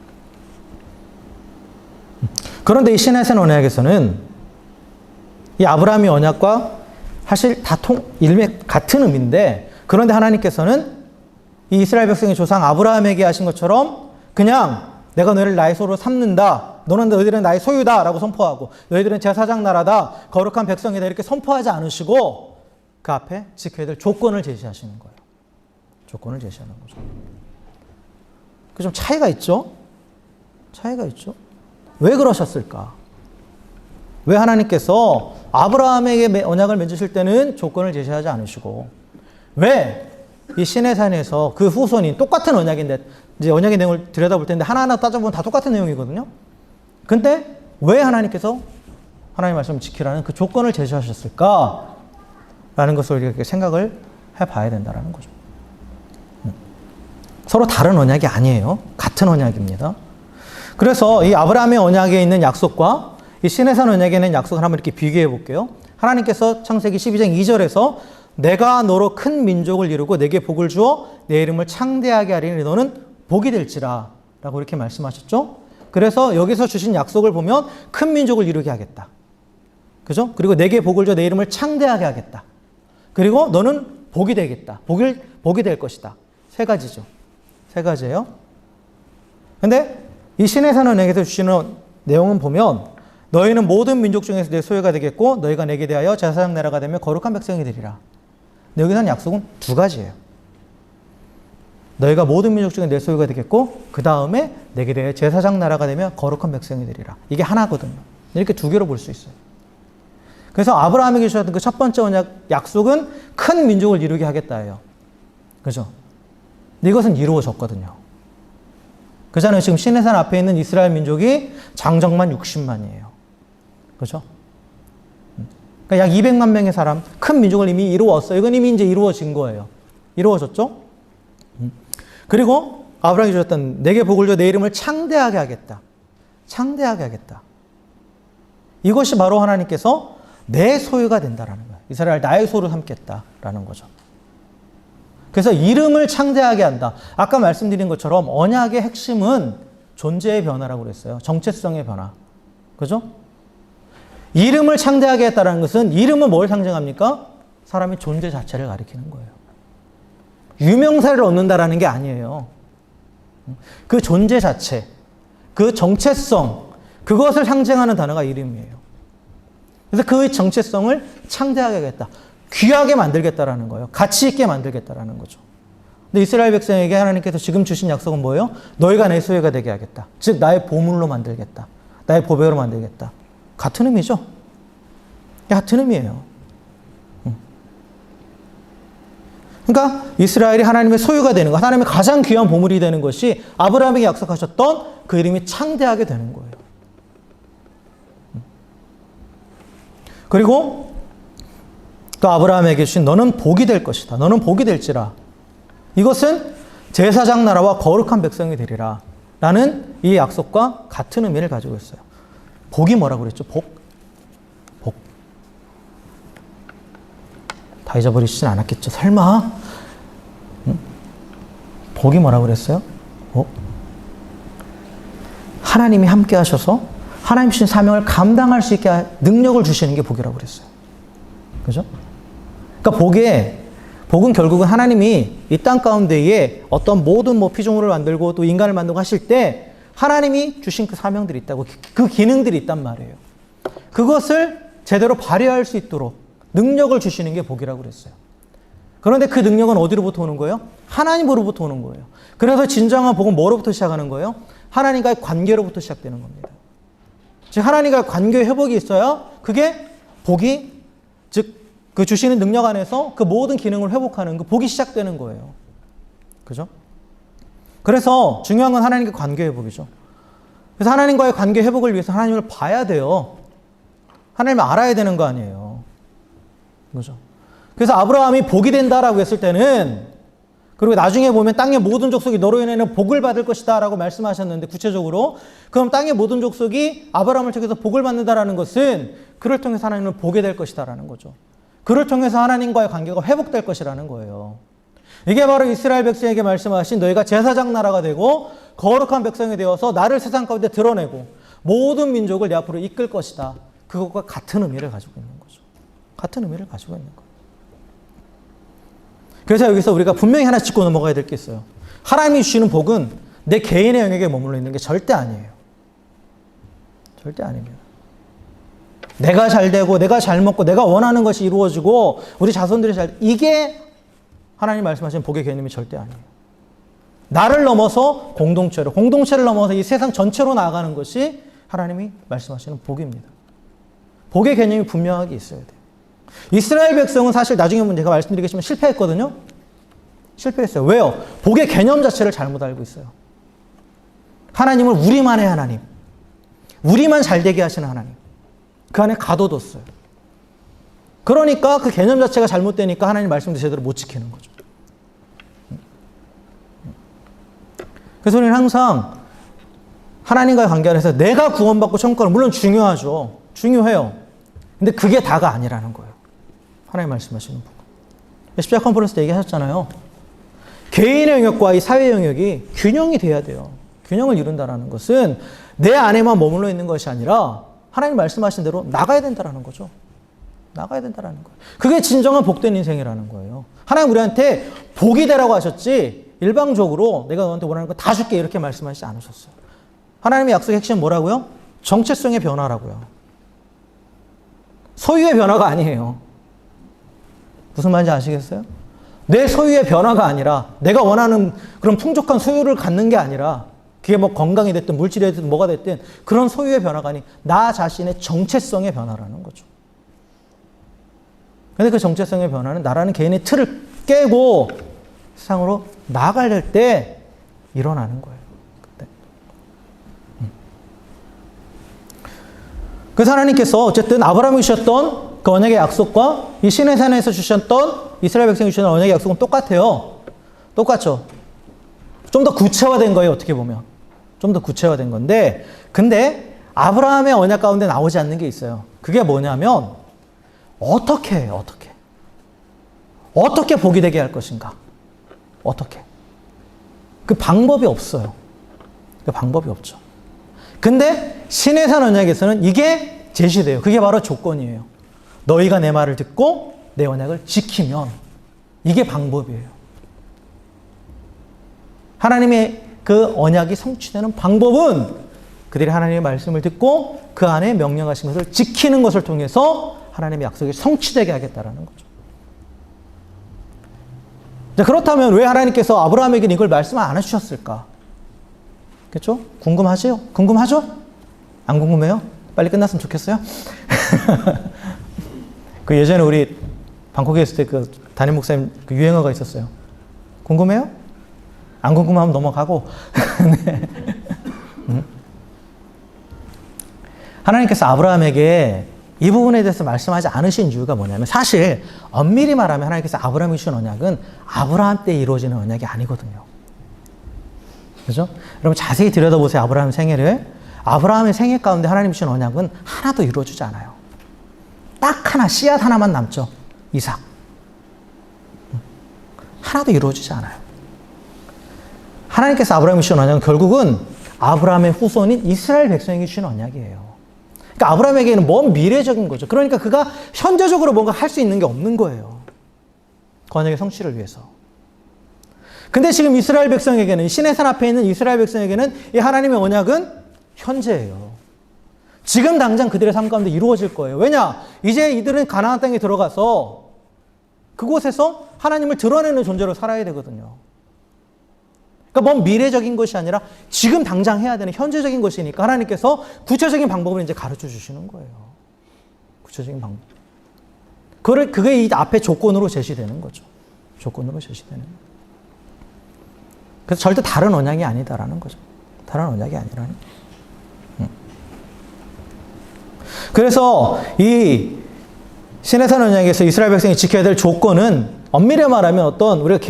그런데 이 시내산 언약에서는 이 아브라함의 언약과 사실 다 일맥 같은 의미인데, 그런데 하나님께서는 이 이스라엘 백성의 조상 아브라함에게 하신 것처럼 그냥 내가 너희를 나의 소유로 삼는다, 너희들은 나의 소유다 라고 선포하고 너희들은 제사장 나라다, 거룩한 백성이다 이렇게 선포하지 않으시고 그 앞에 지켜야 될 조건을 제시하시는 거예요. 조건을 제시하는 거죠. 그 좀 차이가 있죠? 차이가 있죠? 왜 그러셨을까? 왜 하나님께서 아브라함에게 언약을 맺으실 때는 조건을 제시하지 않으시고 왜 이 시내산에서 그 후손인 똑같은 언약인데 이제 언약의 내용을 들여다볼 텐데 하나하나 따져보면 다 똑같은 내용이거든요. 근데 왜 하나님께서 하나님의 말씀을 지키라는 그 조건을 제시하셨을까? 라는 것을 우리가 생각을 해봐야 된다는 거죠. 서로 다른 언약이 아니에요. 같은 언약입니다. 그래서 이 아브라함의 언약에 있는 약속과 이 시내산 언약에 있는 약속을 한번 이렇게 비교해 볼게요. 하나님께서 창세기 12장 2절에서 내가 너로 큰 민족을 이루고 내게 복을 주어 내 이름을 창대하게 하리니 너는 복이 될지라 라고 이렇게 말씀하셨죠. 그래서 여기서 주신 약속을 보면 큰 민족을 이루게 하겠다. 그죠? 그리고 내게 복을 주어 내 이름을 창대하게 하겠다. 그리고 너는 복이 되겠다. 복이 될 것이다. 세 가지죠. 세 가지예요. 근데 이 시내산 언약에서 주시는 내용은 보면 너희는 모든 민족 중에서 내 소유가 되겠고 너희가 내게 대하여 제사장 나라가 되며 거룩한 백성이 되리라. 근데 여기서 하는 약속은 두 가지예요. 너희가 모든 민족 중에 내 소유가 되겠고 그 다음에 내게 대하여 제사장 나라가 되며 거룩한 백성이 되리라. 이게 하나거든요. 이렇게 두 개로 볼 수 있어요. 그래서 아브라함에게 주셨던 그 첫 번째 언약 약속은 큰 민족을 이루게 하겠다예요. 그죠? 근데 이것은 이루어졌거든요. 그잖아요. 지금 시내산 앞에 있는 이스라엘 민족이 장정만 60만이에요. 그죠? 그러니까 약 200만 명의 사람, 큰 민족을 이미 이루었어요. 이건 이미 이제 이루어진 거예요. 이루어졌죠? 그리고 아브라함이 주셨던 내게 복을 줘 내 이름을 창대하게 하겠다. 창대하게 하겠다. 이것이 바로 하나님께서 내 소유가 된다라는 거예요. 이스라엘 나의 소유로 삼겠다라는 거죠. 그래서 이름을 창대하게 한다. 아까 말씀드린 것처럼 언약의 핵심은 존재의 변화라고 그랬어요. 정체성의 변화. 그죠? 이름을 창대하게 했다는 것은 이름은 뭘 상징합니까? 사람의 존재 자체를 가리키는 거예요. 유명사를 얻는다라는 게 아니에요. 그 존재 자체, 그 정체성, 그것을 상징하는 단어가 이름이에요. 그래서 그 정체성을 창대하게 하겠다. 귀하게 만들겠다라는 거예요. 가치 있게 만들겠다라는 거죠. 근데 이스라엘 백성에게 하나님께서 지금 주신 약속은 뭐예요? 너희가 내 소유가 되게 하겠다. 즉 나의 보물로 만들겠다. 나의 보배로 만들겠다. 같은 의미죠. 같은 의미예요. 그러니까 이스라엘이 하나님의 소유가 되는 것, 하나님의 가장 귀한 보물이 되는 것이 아브라함에게 약속하셨던 그 이름이 창대하게 되는 거예요. 그리고 또 아브라함에게 주신 너는 복이 될 것이다. 너는 복이 될지라. 이것은 제사장 나라와 거룩한 백성이 되리라. 라는 이 약속과 같은 의미를 가지고 있어요. 복이 뭐라고 그랬죠? 복. 다 잊어버리시진 않았겠죠? 설마? 복이 뭐라고 그랬어요? 하나님이 함께 하셔서 하나님 주신 사명을 감당할 수 있게 능력을 주시는 게 복이라고 그랬어요. 그죠? 그러니까 복은 결국은 하나님이 이 땅 가운데에 어떤 모든 피조물을 만들고 또 인간을 만들고 하실 때 하나님이 주신 그 사명들이 있다고, 그 기능들이 있단 말이에요. 그것을 제대로 발휘할 수 있도록 능력을 주시는 게 복이라고 그랬어요. 그런데 그 능력은 어디로부터 오는 거예요? 하나님으로부터 오는 거예요. 그래서 진정한 복은 뭐로부터 시작하는 거예요? 하나님과의 관계로부터 시작되는 겁니다. 즉 하나님과의 관계 회복이 있어야 그게 복이, 즉 그 주시는 능력 안에서 그 모든 기능을 회복하는 그 복이 시작되는 거예요. 그죠? 그래서 중요한 건 하나님과의 관계 회복이죠. 그래서 하나님과의 관계 회복을 위해서 하나님을 봐야 돼요. 하나님을 알아야 되는 거 아니에요. 그죠? 그래서 아브라함이 복이 된다라고 했을 때는, 그리고 나중에 보면 땅의 모든 족속이 너로 인해는 복을 받을 것이다 라고 말씀하셨는데 구체적으로, 그럼 땅의 모든 족속이 아브라함을 통해서 복을 받는다라는 것은 그를 통해서 하나님은 보게 될 것이다 라는 거죠. 그를 통해서 하나님과의 관계가 회복될 것이라는 거예요. 이게 바로 이스라엘 백성에게 말씀하신 너희가 제사장 나라가 되고 거룩한 백성이 되어서 나를 세상 가운데 드러내고 모든 민족을 내 앞으로 이끌 것이다. 그것과 같은 의미를 가지고 있는 거죠. 같은 의미를 가지고 있는 거예요. 그래서 여기서 우리가 분명히 하나 짚고 넘어가야 될 게 있어요. 하나님이 주시는 복은 내 개인의 영역에 머물러 있는 게 절대 아니에요. 절대 아닙니다. 내가 잘 되고 내가 잘 먹고 내가 원하는 것이 이루어지고 우리 자손들이 잘, 이게 하나님 말씀하시는 복의 개념이 절대 아니에요. 나를 넘어서 공동체를 넘어서 이 세상 전체로 나아가는 것이 하나님이 말씀하시는 복입니다. 복의 개념이 분명하게 있어야 돼요. 이스라엘 백성은 사실 나중에 제가 말씀드리겠지만 실패했거든요. 실패했어요. 왜요? 복의 개념 자체를 잘못 알고 있어요. 하나님을 우리만의 하나님, 우리만 잘되게 하시는 하나님, 그 안에 가둬뒀어요. 그러니까 그 개념 자체가 잘못되니까 하나님 말씀도 제대로 못 지키는 거죠. 그래서 우리는 항상 하나님과의 관계 안에서 내가 구원받고 천국 가는, 물론 중요하죠. 중요해요. 근데 그게 다가 아니라는 거예요. 하나님 말씀하시는 부분. 십자가 컨퍼런스 때 얘기하셨잖아요. 개인의 영역과 이 사회 영역이 균형이 돼야 돼요. 균형을 이룬다는 것은 내 안에만 머물러 있는 것이 아니라 하나님 말씀하신 대로 나가야 된다는 거죠. 나가야 된다는 거예요. 그게 진정한 복된 인생이라는 거예요. 하나님 우리한테 복이 되라고 하셨지 일방적으로 내가 너한테 원하는 거 다 줄게 이렇게 말씀하시지 않으셨어요. 하나님의 약속의 핵심은 뭐라고요? 정체성의 변화라고요. 소유의 변화가 아니에요. 무슨 말인지 아시겠어요? 내 소유의 변화가 아니라 내가 원하는 그런 풍족한 소유를 갖는 게 아니라 그게 뭐 건강이 됐든 물질이 됐든 뭐가 됐든 그런 소유의 변화가 아니 나 자신의 정체성의 변화라는 거죠. 근데 그 정체성의 변화는 나라는 개인의 틀을 깨고 세상으로 나아갈 때 일어나는 거예요. 그때. 그래서 하나님께서 어쨌든 아브라함이 주셨던 그 언약의 약속과 이 시내산에서 주셨던 이스라엘 백성이 주셨던 언약의 약속은 똑같아요. 똑같죠. 좀 더 구체화된 거예요. 어떻게 보면. 좀 더 구체화된 건데 근데 아브라함의 언약 가운데 나오지 않는 게 있어요. 그게 뭐냐면 어떻게 해요? 어떻게 복이 되게 할 것인가? 어떻게? 그 방법이 없어요. 그 방법이 없죠. 근데 시내산 언약에서는 이게 제시돼요. 그게 바로 조건이에요. 너희가 내 말을 듣고 내 언약을 지키면 이게 방법이에요. 하나님의 그 언약이 성취되는 방법은 그들이 하나님의 말씀을 듣고 그 안에 명령하신 것을 지키는 것을 통해서 하나님의 약속이 성취되게 하겠다라는 거죠. 자, 그렇다면 왜 하나님께서 아브라함에게 이걸 말씀을 안 해주셨을까? 그렇죠? 궁금하죠? 궁금하죠? 안 궁금해요? 빨리 끝났으면 좋겠어요? 그 예전에 우리 방콕에 있을 때 그 담임 목사님 그 유행어가 있었어요. 궁금해요? 안 궁금하면 넘어가고. 네. 하나님께서 아브라함에게 이 부분에 대해서 말씀하지 않으신 이유가 뭐냐면 사실 엄밀히 말하면 하나님께서 아브라함이 주신 언약은 아브라함 때 이루어지는 언약이 아니거든요. 그죠? 여러분 자세히 들여다보세요. 아브라함 생애를. 아브라함의 생애 가운데 하나님 주신 언약은 하나도 이루어지지 않아요. 딱 하나, 씨앗 하나만 남죠. 이삭. 하나도 이루어지지 않아요. 하나님께서 아브라함이 주신 언약은 결국은 아브라함의 후손인 이스라엘 백성에게 주신 언약이에요. 그러니까 아브라함에게는 먼 미래적인 거죠. 그러니까 그가 현재적으로 뭔가 할 수 있는 게 없는 거예요. 그 언약의 성취를 위해서. 근데 지금 이스라엘 백성에게는, 시내산 앞에 있는 이스라엘 백성에게는 이 하나님의 언약은 현재예요. 지금 당장 그들의 삶 가운데 이루어질 거예요. 왜냐? 이제 이들은 가나안 땅에 들어가서 그곳에서 하나님을 드러내는 존재로 살아야 되거든요. 그러니까 먼 미래적인 것이 아니라 지금 당장 해야 되는 현재적인 것이니까 하나님께서 구체적인 방법을 이제 가르쳐 주시는 거예요. 구체적인 방법. 그게 이 앞에 조건으로 제시되는 거죠. 조건으로 제시되는. 그래서 절대 다른 언약이 아니다라는 거죠. 다른 언약이 아니라는. 그래서 이 시내산 언약에서 이스라엘 백성이 지켜야 될 조건은 엄밀히 말하면 어떤 우리가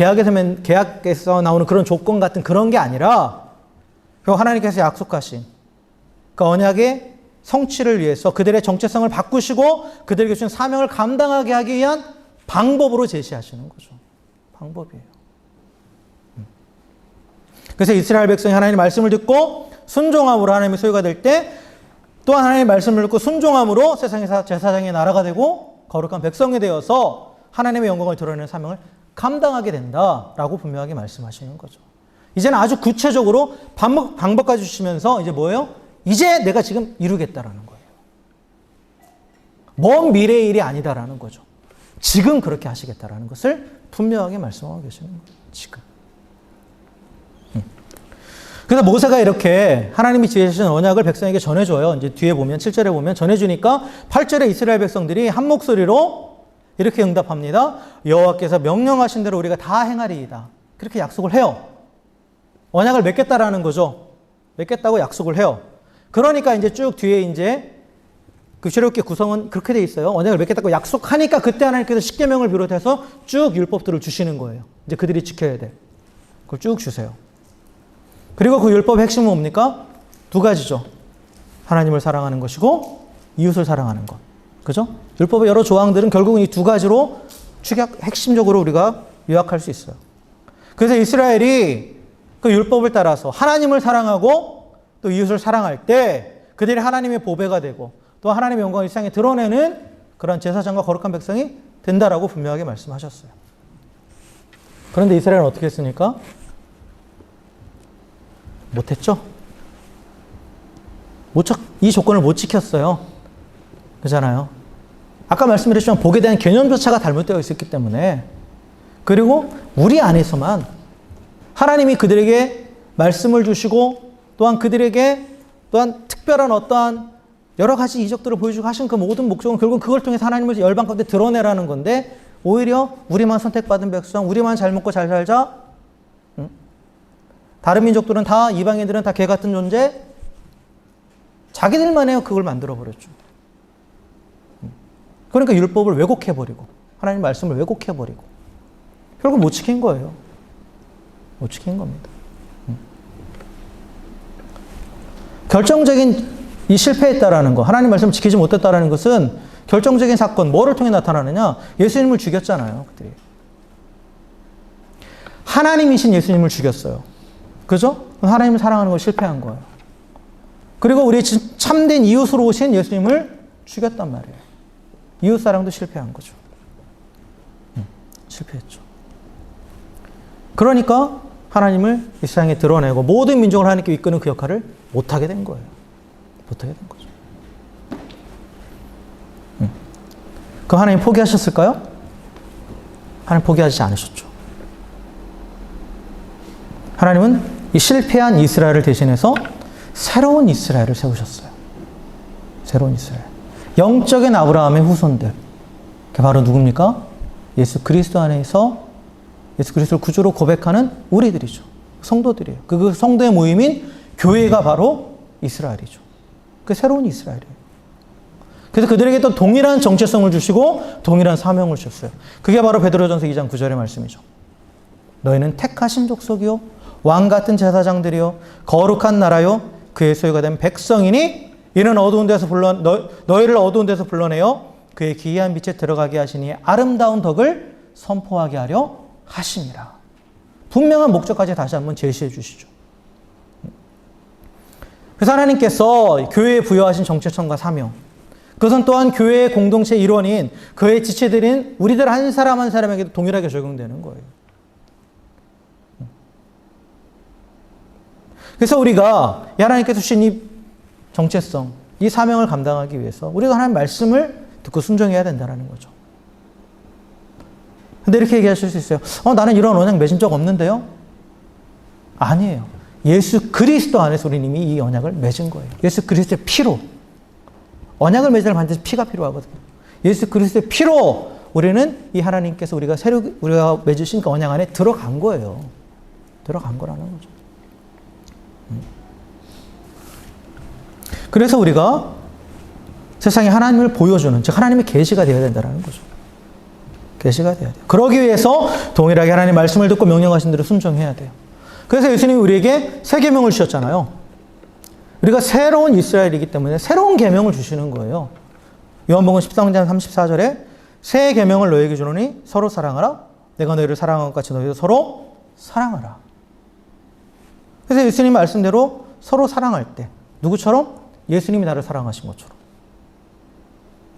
계약에서 나오는 그런 조건 같은 그런 게 아니라 하나님께서 약속하신 그 언약의 성취를 위해서 그들의 정체성을 바꾸시고 그들에게 주신 사명을 감당하게 하기 위한 방법으로 제시하시는 거죠. 방법이에요. 그래서 이스라엘 백성이 하나님의 말씀을 듣고 순종함으로 하나님의 소유가 될 때 또한 하나님의 말씀을 듣고 순종함으로 세상에서 제사장의 나라가 되고 거룩한 백성이 되어서 하나님의 영광을 드러내는 사명을 감당하게 된다라고 분명하게 말씀하시는 거죠. 이제는 아주 구체적으로 방법까지 주시면서 이제 뭐예요? 이제 내가 지금 이루겠다라는 거예요. 먼 미래의 일이 아니다라는 거죠. 지금 그렇게 하시겠다라는 것을 분명하게 말씀하고 계시는 거예요. 지금. 그래서 모세가 이렇게 하나님이 지으신 언약을 백성에게 전해줘요. 이제 뒤에 보면 7절에 보면 전해주니까 8절에 이스라엘 백성들이 한 목소리로 이렇게 응답합니다. 여호와께서 명령하신 대로 우리가 다 행하리이다. 그렇게 약속을 해요. 언약을 맺겠다라는 거죠. 맺겠다고 약속을 해요. 그러니까 이제 쭉 뒤에 이제 그 출애굽기 구성은 그렇게 돼 있어요. 언약을 맺겠다고 약속하니까 그때 하나님께서 십계명을 비롯해서 쭉 율법들을 주시는 거예요. 이제 그들이 지켜야 돼. 그걸 쭉 주세요. 그리고 그 율법의 핵심은 뭡니까? 두 가지죠. 하나님을 사랑하는 것이고 이웃을 사랑하는 것. 그죠? 율법의 여러 조항들은 결국은 이 두 가지로 핵심적으로 우리가 요약할 수 있어요. 그래서 이스라엘이 그 율법을 따라서 하나님을 사랑하고 또 이웃을 사랑할 때 그들이 하나님의 보배가 되고 또 하나님의 영광을 이 세상에 드러내는 그런 제사장과 거룩한 백성이 된다라고 분명하게 말씀하셨어요. 그런데 이스라엘은 어떻게 했습니까? 못했죠? 이 조건을 못 지켰어요. 그렇잖아요. 아까 말씀드렸지만 복에 대한 개념조차가 잘못되어 있었기 때문에 그리고 우리 안에서만 하나님이 그들에게 말씀을 주시고 또한 그들에게 또한 특별한 어떠한 여러 가지 이적들을 보여주고 하신 그 모든 목적은 결국 그걸 통해서 하나님을 열방 가운데 드러내라는 건데 오히려 우리만 선택받은 백성, 우리만 잘 먹고 잘 살자. 다른 민족들은 다 이방인들은 다 개 같은 존재. 자기들만의 그걸 만들어버렸죠. 그러니까 율법을 왜곡해버리고 하나님 말씀을 왜곡해버리고 결국 못 지킨 거예요. 못 지킨 겁니다. 결정적인 이 실패했다라는 거, 하나님 말씀을 지키지 못했다라는 것은 결정적인 사건, 뭐를 통해 나타나느냐? 예수님을 죽였잖아요. 그들이. 하나님이신 예수님을 죽였어요. 그죠? 하나님을 사랑하는 걸 실패한 거예요. 그리고 우리 참된 이웃으로 오신 예수님을 죽였단 말이에요. 이웃 사랑도 실패한 거죠. 실패했죠. 그러니까 하나님을 이 세상에 드러내고 모든 민족을 하나님께 이끄는 그 역할을 못하게 된 거예요. 못하게 된 거죠. 그 하나님 포기하셨을까요? 하나님 포기하지 않으셨죠. 하나님은 이 실패한 이스라엘을 대신해서 새로운 이스라엘을 세우셨어요. 새로운 이스라엘. 영적인 아브라함의 후손들. 그게 바로 누굽니까? 예수 그리스도 안에서 예수 그리스도를 구주로 고백하는 우리들이죠. 성도들이에요. 그 성도의 모임인 교회가 바로 이스라엘이죠. 그 새로운 이스라엘이에요. 그래서 그들에게 또 동일한 정체성을 주시고 동일한 사명을 주셨어요. 그게 바로 베드로전서 2장 9절의 말씀이죠. 너희는 택하신 족속이요 왕 같은 제사장들이요 거룩한 나라요 그의 소유가 된 백성이니 이는 어두운 데서 너희를 어두운 데서 불러내어 그의 기이한 빛에 들어가게 하시니 아름다운 덕을 선포하게 하려 하심이라. 분명한 목적까지 다시 한번 제시해 주시죠. 그래서 하나님께서 교회에 부여하신 정체성과 사명, 그것은 또한 교회의 공동체 일원인 그의 지체들인 우리들 한 사람 한 사람에게도 동일하게 적용되는 거예요. 그래서 우리가 하나님께서 주신 이 정체성, 이 사명을 감당하기 위해서 우리가 하나님 말씀을 듣고 순종해야 된다는 거죠. 근데 이렇게 얘기하실 수 있어요. 나는 이런 언약 맺은 적 없는데요? 아니에요. 예수 그리스도 안에서 우리 이미 이 언약을 맺은 거예요. 예수 그리스도의 피로. 언약을 맺으려면 반드시 피가 필요하거든요. 예수 그리스도의 피로 우리는 이 하나님께서 우리가 맺으신 그 언약 안에 들어간 거예요. 들어간 거라는 거죠. 그래서 우리가 세상에 하나님을 보여주는, 즉 하나님의 계시가 되어야 된다는 거죠. 계시가 돼야 돼요. 그러기 위해서 동일하게 하나님 말씀을 듣고 명령하신 대로 순종해야 돼요. 그래서 예수님이 우리에게 새 계명을 주셨잖아요. 우리가 새로운 이스라엘이기 때문에 새로운 계명을 주시는 거예요. 요한복음 13장 34절에 새 계명을 너희에게 주노니 서로 사랑하라. 내가 너희를 사랑한 것 같이 너희도 서로 사랑하라. 그래서 예수님 말씀대로 서로 사랑할 때 누구처럼? 예수님이 나를 사랑하신 것처럼.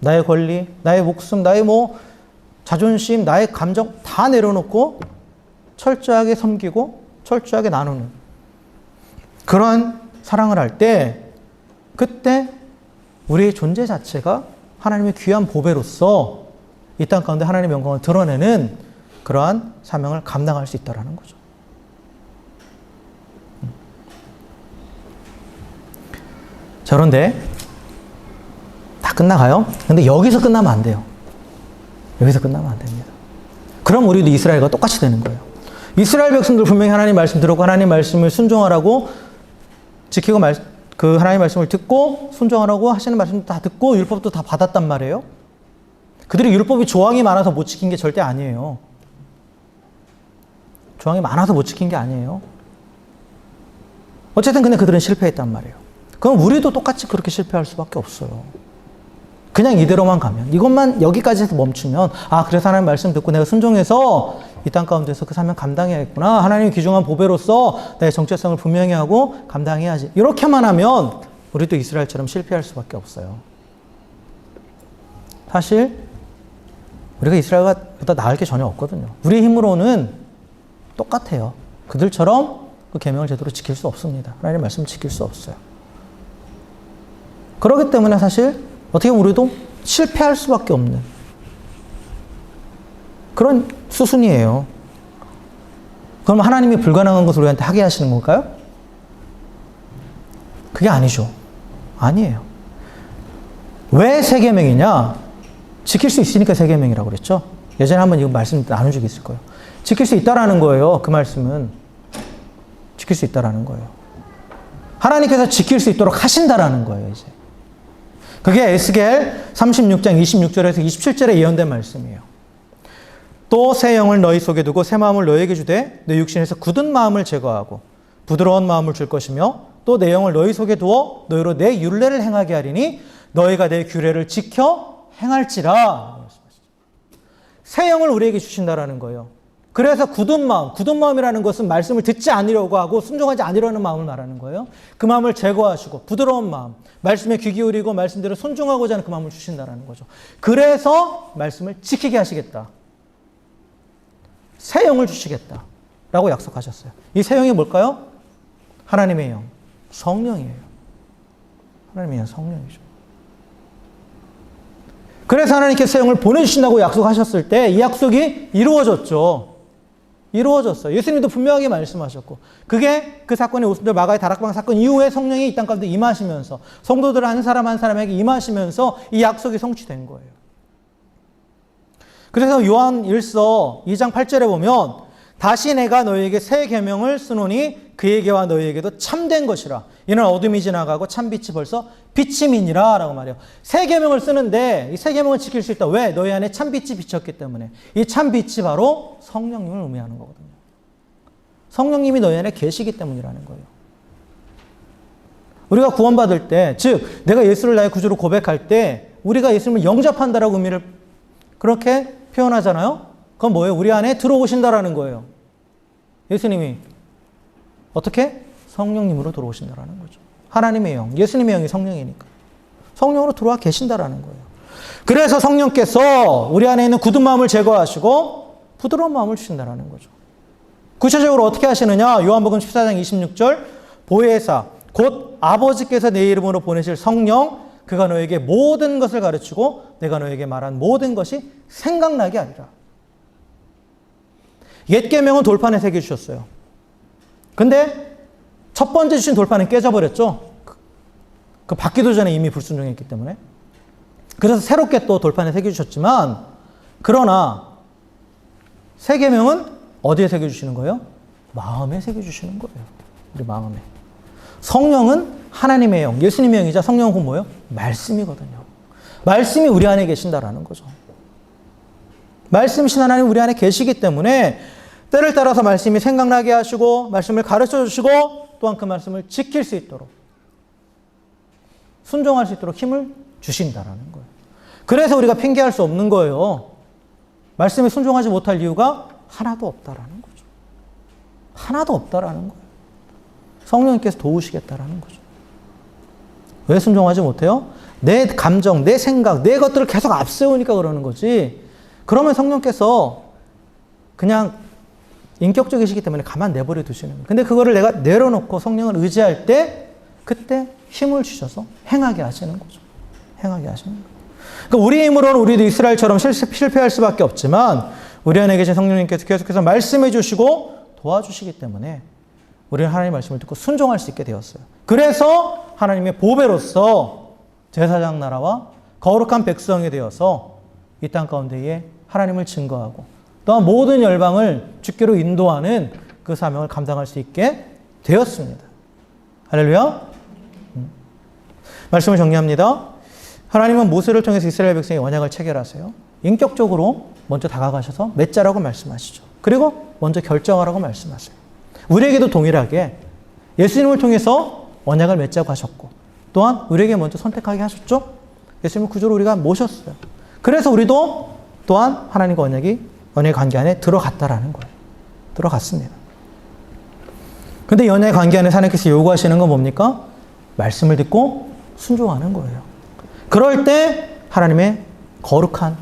나의 권리, 나의 목숨, 나의 자존심, 나의 감정 다 내려놓고 철저하게 섬기고 철저하게 나누는 그러한 사랑을 할 때 그때 우리의 존재 자체가 하나님의 귀한 보배로서 이 땅 가운데 하나님의 영광을 드러내는 그러한 사명을 감당할 수 있다는 거죠. 자, 그런데 다 끝나가요? 근데 여기서 끝나면 안 돼요. 여기서 끝나면 안 됩니다. 그럼 우리도 이스라엘과 똑같이 되는 거예요. 이스라엘 백성들 분명히 하나님 말씀 들었고 하나님 말씀을 순종하라고 지키고 그 하나님 말씀을 듣고 순종하라고 하시는 말씀도 다 듣고 율법도 다 받았단 말이에요. 그들이 율법이 조항이 많아서 못 지킨 게 절대 아니에요. 조항이 많아서 못 지킨 게 아니에요. 어쨌든 근데 그들은 실패했단 말이에요. 그럼 우리도 똑같이 그렇게 실패할 수밖에 없어요. 그냥 이대로만 가면, 이것만 여기까지 해서 멈추면, 아, 그래서 하나님 말씀 듣고 내가 순종해서 이 땅 가운데서 그 사명 감당해야겠구나. 하나님이 귀중한 보배로서 내 정체성을 분명히 하고 감당해야지. 이렇게만 하면 우리도 이스라엘처럼 실패할 수밖에 없어요. 사실 우리가 이스라엘보다 나을 게 전혀 없거든요. 우리의 힘으로는 똑같아요. 그들처럼 그 계명을 제대로 지킬 수 없습니다. 하나님의 말씀을 지킬 수 없어요. 그렇기 때문에 사실 어떻게 보면 우리도 실패할 수밖에 없는 그런 수순이에요. 그럼 하나님이 불가능한 것을 우리한테 하게 하시는 걸까요? 그게 아니죠. 아니에요. 왜 세 계명이냐? 지킬 수 있으니까 세 계명이라고 그랬죠. 예전에 한번 이거 말씀 나눈 적이 있을 거예요. 지킬 수 있다라는 거예요. 그 말씀은 지킬 수 있다라는 거예요. 하나님께서 지킬 수 있도록 하신다라는 거예요. 이제 그게 에스겔 36장 26절에서 27절에 예언된 말씀이에요. 또 새 영을 너희 속에 두고 새 마음을 너희에게 주되 내 육신에서 굳은 마음을 제거하고 부드러운 마음을 줄 것이며 또 내 영을 너희 속에 두어 너희로 내 율례를 행하게 하리니 너희가 내 규례를 지켜 행할지라. 새 영을 우리에게 주신다라는 거예요. 그래서 굳은 마음이라는 것은 말씀을 듣지 않으려고 하고 순종하지 않으려는 마음을 말하는 거예요. 그 마음을 제거하시고 부드러운 마음, 말씀에 귀 기울이고 말씀대로 순종하고자 하는 그 마음을 주신다라는 거죠. 그래서 말씀을 지키게 하시겠다. 새 영을 주시겠다라고 약속하셨어요. 이 새 영이 뭘까요? 하나님의 영, 성령이에요. 하나님의 영, 성령이죠. 그래서 하나님께서 새 영을 보내주신다고 약속하셨을 때 이 약속이 이루어졌죠. 이루어졌어요. 예수님도 분명하게 말씀하셨고 그게 그 사건의 오순절 마가의 다락방 사건 이후에 성령이 이 땅 가운데 임하시면서 성도들 한 사람 한 사람에게 임하시면서 이 약속이 성취된 거예요. 그래서 요한 1서 2장 8절에 보면 다시 내가 너희에게 새 계명을 쓰노니 그에게와 너희에게도 참된 것이라. 이는 어둠이 지나가고 참빛이 벌써 비침이니라 라고 말해요. 새 계명을 쓰는데 이 새 계명을 지킬 수 있다. 왜? 너희 안에 참빛이 비쳤기 때문에. 이 참빛이 바로 성령님을 의미하는 거거든요. 성령님이 너희 안에 계시기 때문이라는 거예요. 우리가 구원받을 때, 즉 내가 예수를 나의 구주로 고백할 때 우리가 예수님을 영접한다라고 의미를 그렇게 표현하잖아요. 그건 뭐예요? 우리 안에 들어오신다라는 거예요. 예수님이 어떻게? 성령님으로 들어오신다라는 거죠. 하나님의 영, 예수님의 영이 성령이니까. 성령으로 들어와 계신다라는 거예요. 그래서 성령께서 우리 안에 있는 굳은 마음을 제거하시고 부드러운 마음을 주신다라는 거죠. 구체적으로 어떻게 하시느냐? 요한복음 14장 26절 보혜사, 곧 아버지께서 내 이름으로 보내실 성령, 그가 너에게 모든 것을 가르치고 내가 너에게 말한 모든 것이 생각나게 하리라. 옛 계명은 돌판에 새겨주셨어요. 근데 첫 번째 주신 돌판은 깨져버렸죠. 그 받기도 전에 이미 불순종했기 때문에. 그래서 새롭게 또 돌판에 새겨주셨지만 그러나 새 계명은 어디에 새겨주시는 거예요? 마음에 새겨주시는 거예요. 우리 마음에. 성령은 하나님의 영, 예수님의 영이자 성령은 뭐예요? 말씀이거든요. 말씀이 우리 안에 계신다라는 거죠. 말씀이신 하나님 우리 안에 계시기 때문에 때를 따라서 말씀이 생각나게 하시고 말씀을 가르쳐 주시고 또한 그 말씀을 지킬 수 있도록 순종할 수 있도록 힘을 주신다라는 거예요. 그래서 우리가 핑계할 수 없는 거예요. 말씀에 순종하지 못할 이유가 하나도 없다라는 거죠. 하나도 없다라는 거예요. 성령님께서 도우시겠다라는 거죠. 왜 순종하지 못해요? 내 감정, 내 생각, 내 것들을 계속 앞세우니까 그러는 거지. 그러면 성령께서 그냥 인격적이시기 때문에 가만 내버려 두시는 거예요. 근데 그거를 내가 내려놓고 성령을 의지할 때 그때 힘을 주셔서 행하게 하시는 거죠. 행하게 하시는 거예요. 그러니까 우리 힘으로는 우리도 이스라엘처럼 실패할 수밖에 없지만 우리 안에 계신 성령님께서 계속해서 말씀해 주시고 도와주시기 때문에 우리는 하나님의 말씀을 듣고 순종할 수 있게 되었어요. 그래서 하나님의 보배로서 제사장 나라와 거룩한 백성이 되어서 이 땅 가운데에 하나님을 증거하고 또한 모든 열방을 주께로 인도하는 그 사명을 감당할 수 있게 되었습니다. 할렐루야. 말씀을 정리합니다. 하나님은 모세를 통해서 이스라엘 백성의 언약을 체결하세요. 인격적으로 먼저 다가가셔서 맺자라고 말씀하시죠. 그리고 먼저 결정하라고 말씀하세요. 우리에게도 동일하게 예수님을 통해서 언약을 맺자고 하셨고, 또한 우리에게 먼저 선택하게 하셨죠. 예수님을 구주로 우리가 모셨어요. 그래서 우리도 또한 하나님과 언약의 관계 안에 들어갔다라는 거예요. 들어갔습니다. 근데 연애의 관계 안에서 하나님께서 요구하시는 건 뭡니까? 말씀을 듣고 순종하는 거예요. 그럴 때 하나님의 거룩한,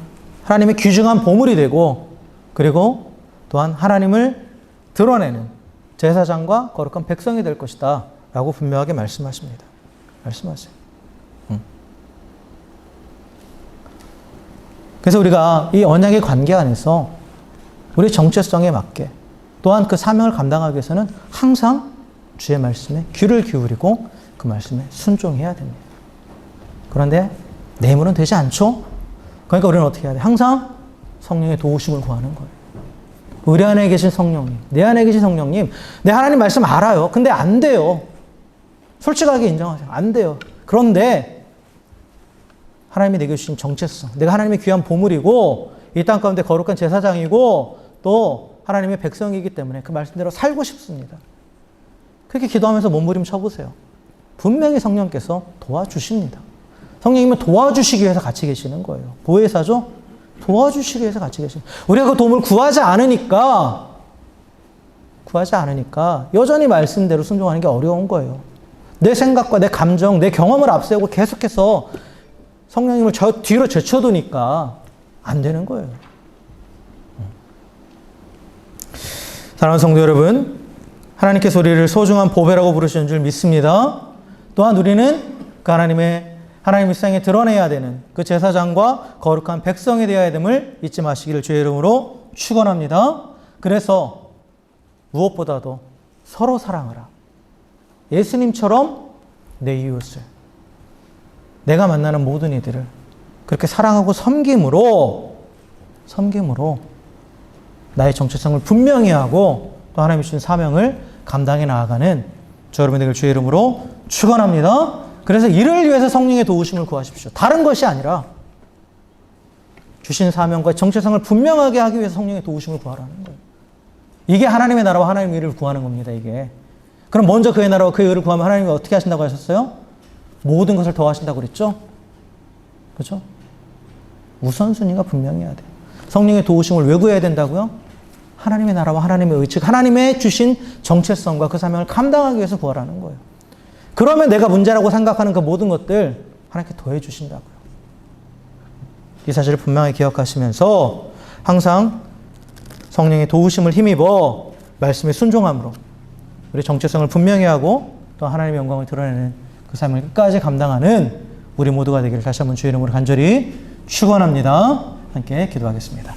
하나님의 귀중한 보물이 되고, 그리고 또한 하나님을 드러내는 제사장과 거룩한 백성이 될 것이다 라고 분명하게 말씀하십니다. 말씀하세요. 그래서 우리가 이 언약의 관계 안에서 우리 정체성에 맞게, 또한 그 사명을 감당하기 위해서는 항상 주의 말씀에 귀를 기울이고 그 말씀에 순종해야 됩니다. 그런데 내 힘으로는 되지 않죠? 그러니까 우리는 어떻게 해야 돼? 항상 성령의 도우심을 구하는 거예요. 우리 안에 계신 성령님, 내 안에 계신 성령님, 내 하나님 말씀 알아요. 근데 안 돼요. 솔직하게 인정하세요. 안 돼요. 그런데 하나님이 내게 주신 정체성, 내가 하나님의 귀한 보물이고 이 땅 가운데 거룩한 제사장이고 또 하나님의 백성이기 때문에 그 말씀대로 살고 싶습니다. 그렇게 기도하면서 몸부림 쳐보세요. 분명히 성령께서 도와주십니다. 성령님은 도와주시기 위해서 같이 계시는 거예요. 보혜사죠? 도와주시기 위해서 같이 계시는 거예요. 우리가 그 도움을 구하지 않으니까 여전히 말씀대로 순종하는 게 어려운 거예요. 내 생각과 내 감정, 내 경험을 앞세우고 계속해서 성령님을 저 뒤로 제쳐두니까 안 되는 거예요. 사랑하는 성도 여러분, 하나님께서 우리를 소중한 보배라고 부르시는 줄 믿습니다. 또한 우리는 그 하나님 일상에 드러내야 되는 그 제사장과 거룩한 백성이 되어야 됨을 잊지 마시기를 주의 이름으로 축원합니다. 그래서 무엇보다도 서로 사랑하라. 예수님처럼 내 이웃을, 내가 만나는 모든 이들을 그렇게 사랑하고 섬김으로 나의 정체성을 분명히 하고 또 하나님이 주신 사명을 감당해 나아가는 저 여러분 되길 주의 이름으로 축원합니다. 그래서 이를 위해서 성령의 도우심을 구하십시오. 다른 것이 아니라 주신 사명과 정체성을 분명하게 하기 위해서 성령의 도우심을 구하라는 거예요. 이게 하나님의 나라와 하나님의 의를 구하는 겁니다. 이게. 그럼 먼저 그의 나라와 그의 의를 구하면 하나님이 어떻게 하신다고 하셨어요? 모든 것을 더하신다고 그랬죠? 그렇죠? 우선순위가 분명해야 돼요. 성령의 도우심을 왜 구해야 된다고요? 하나님의 나라와 하나님의 의, 즉 하나님의 주신 정체성과 그 사명을 감당하기 위해서 구하라는 거예요. 그러면 내가 문제라고 생각하는 그 모든 것들 하나님께 더해 주신다고요. 이 사실을 분명히 기억하시면서 항상 성령의 도우심을 힘입어 말씀에 순종함으로 우리 정체성을 분명히 하고 또 하나님의 영광을 드러내는 그 삶을 끝까지 감당하는 우리 모두가 되기를 다시 한번 주의 이름으로 간절히 축원합니다. 함께 기도하겠습니다.